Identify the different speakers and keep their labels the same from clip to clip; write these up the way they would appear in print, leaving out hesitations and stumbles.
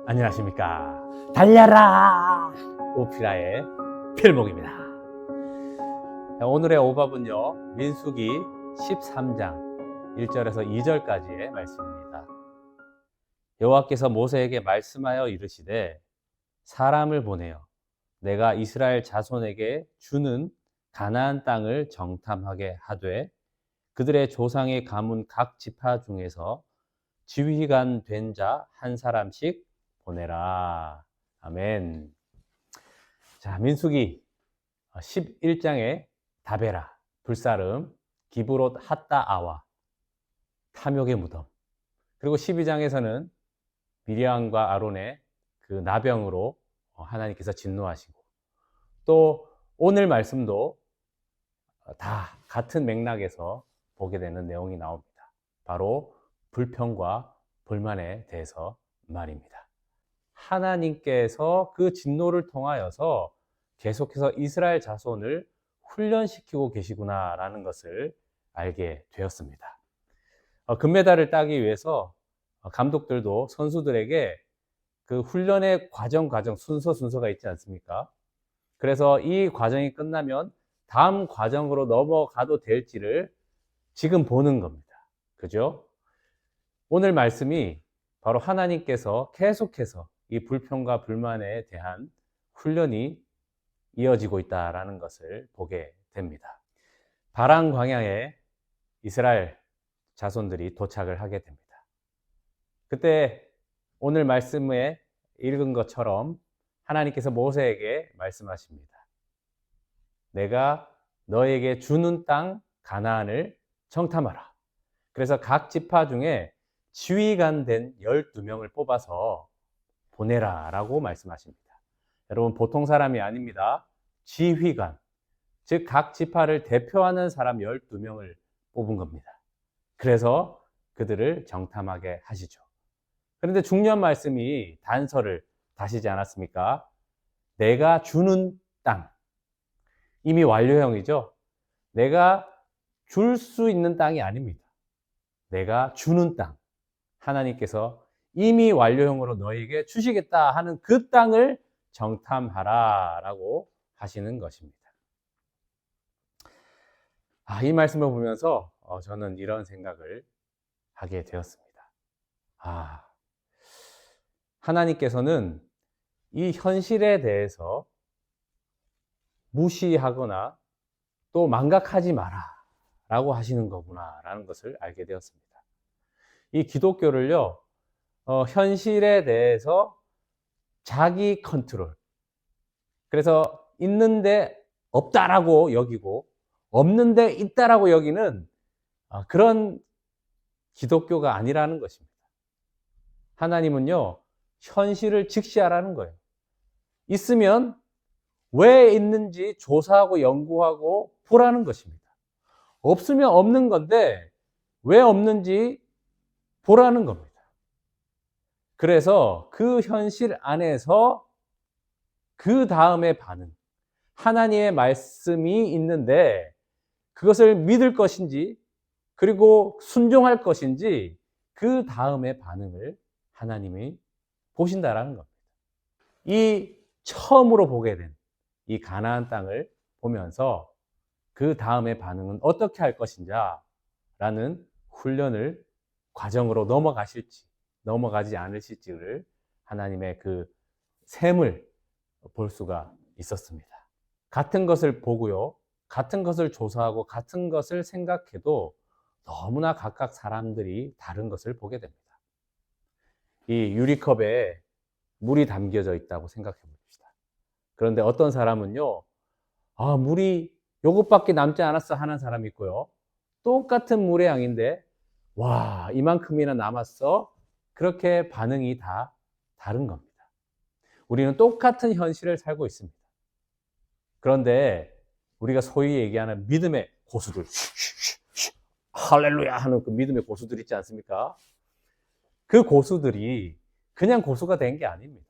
Speaker 1: 안녕하십니까. 달려라! 오피라의 필목입니다. 오늘의 오밥은요, 민수기 13장 1절에서 2절까지의 말씀입니다. 여호와께서 모세에게 말씀하여 이르시되 사람을 보내어 내가 이스라엘 자손에게 주는 가나안 땅을 정탐하게 하되 그들의 조상의 가문 각 지파 중에서 지휘관 된 자 한 사람씩 보내라. 아멘. 자, 민수기 11장에 다베라, 불사름, 기브롯 핫다아와, 탐욕의 무덤, 그리고 12장에서는 미리암과 아론의 그 나병으로 하나님께서 진노하시고, 또 오늘 말씀도 다 같은 맥락에서 보게 되는 내용이 나옵니다. 바로 불평과 불만에 대해서 말입니다. 하나님께서 그 진노를 통하여서 계속해서 이스라엘 자손을 훈련시키고 계시구나라는 것을 알게 되었습니다. 금메달을 따기 위해서 감독들도 선수들에게 그 훈련의 과정 순서가 있지 않습니까? 그래서 이 과정이 끝나면 다음 과정으로 넘어가도 될지를 지금 보는 겁니다. 그죠? 오늘 말씀이 바로 하나님께서 계속해서 이 불평과 불만에 대한 훈련이 이어지고 있다는 것을 보게 됩니다. 바란 광야에 이스라엘 자손들이 도착을 하게 됩니다. 그때 오늘 말씀에 읽은 것처럼 하나님께서 모세에게 말씀하십니다. 내가 너에게 주는 땅 가나안을 정탐하라. 그래서 각 지파 중에 지휘관 된 12명을 뽑아서 보내라 라고 말씀하십니다. 여러분, 보통 사람이 아닙니다. 지휘관, 즉 각 지파를 대표하는 사람 12명을 뽑은 겁니다. 그래서 그들을 정탐하게 하시죠. 그런데 중요한 말씀이 단서를 다시지 않았습니까? 내가 주는 땅, 이미 완료형이죠. 내가 줄 수 있는 땅이 아닙니다. 내가 주는 땅, 하나님께서 이미 완료형으로 너에게 주시겠다 하는 그 땅을 정탐하라 라고 하시는 것입니다. 이 말씀을 보면서 저는 이런 생각을 하게 되었습니다. 하나님께서는 이 현실에 대해서 무시하거나 또 망각하지 마라 라고 하시는 거구나 라는 것을 알게 되었습니다. 이 기독교를요, 현실에 대해서 자기 컨트롤, 그래서 있는데 없다라고 여기고 없는데 있다라고 여기는 그런 기독교가 아니라는 것입니다. 하나님은요, 현실을 직시하라는 거예요. 있으면 왜 있는지 조사하고 연구하고 보라는 것입니다. 없으면 없는 건데 왜 없는지 보라는 겁니다. 그래서 그 현실 안에서 그 다음의 반응, 하나님의 말씀이 있는데 그것을 믿을 것인지 그리고 순종할 것인지 그 다음의 반응을 하나님이 보신다라는 겁니다. 이 처음으로 보게 된 이 가나안 땅을 보면서 그 다음의 반응은 어떻게 할 것인지라는 훈련을 과정으로 넘어가지 않으실지를 하나님의 그 셈을 볼 수가 있었습니다. 같은 것을 보고요, 같은 것을 조사하고 같은 것을 생각해도 너무나 각각 사람들이 다른 것을 보게 됩니다. 이 유리컵에 물이 담겨져 있다고 생각해 봅시다. 그런데 어떤 사람은요, 물이 요것밖에 남지 않았어 하는 사람이 있고요, 똑같은 물의 양인데 와, 이만큼이나 남았어, 그렇게 반응이 다 다른 겁니다. 우리는 똑같은 현실을 살고 있습니다. 그런데 우리가 소위 얘기하는 믿음의 고수들, 할렐루야 하는 그 믿음의 고수들 있지 않습니까? 그 고수들이 그냥 고수가 된 게 아닙니다.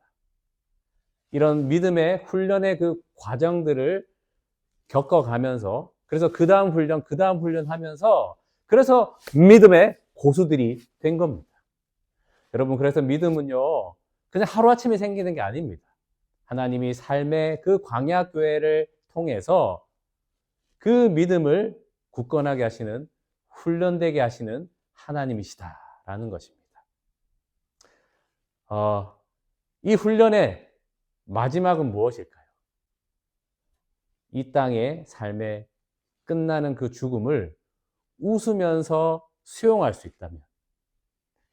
Speaker 1: 이런 믿음의 훈련의 그 과정들을 겪어가면서, 그래서 그 다음 훈련 하면서, 그래서 믿음의 고수들이 된 겁니다. 여러분, 그래서 믿음은요, 그냥 하루아침에 생기는 게 아닙니다. 하나님이 삶의 그 광야교회를 통해서 그 믿음을 굳건하게 하시는, 훈련되게 하시는 하나님이시다라는 것입니다. 이 훈련의 마지막은 무엇일까요? 이 땅의 삶의 끝나는 그 죽음을 웃으면서 수용할 수 있다면,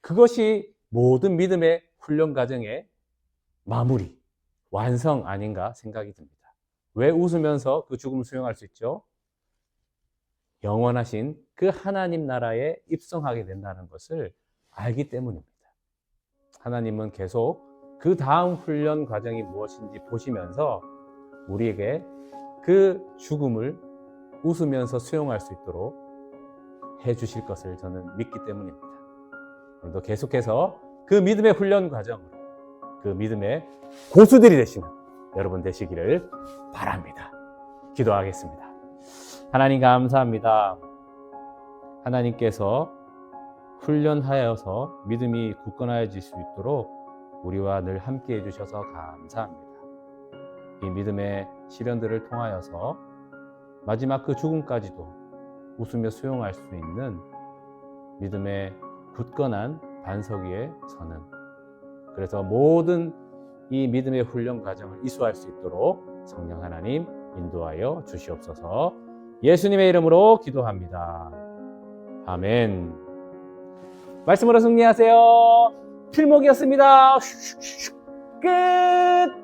Speaker 1: 그것이 모든 믿음의 훈련 과정의 마무리, 완성 아닌가 생각이 듭니다. 왜 웃으면서 그 죽음을 수용할 수 있죠? 영원하신 그 하나님 나라에 입성하게 된다는 것을 알기 때문입니다. 하나님은 계속 그 다음 훈련 과정이 무엇인지 보시면서 우리에게 그 죽음을 웃으면서 수용할 수 있도록 해주실 것을 저는 믿기 때문입니다. 오늘도 계속해서 그 믿음의 훈련 과정으로 그 믿음의 고수들이 되시는 여러분 되시기를 바랍니다. 기도하겠습니다. 하나님 감사합니다. 하나님께서 훈련하여서 믿음이 굳건해질 수 있도록 우리와 늘 함께 해주셔서 감사합니다. 이 믿음의 시련들을 통하여서 마지막 그 죽음까지도 웃으며 수용할 수 있는 믿음의 굳건한 반석 위에 서는, 그래서 모든 이 믿음의 훈련 과정을 이수할 수 있도록 성령 하나님 인도하여 주시옵소서. 예수님의 이름으로 기도합니다. 아멘. 말씀으로 승리하세요. 필목이었습니다. 끝.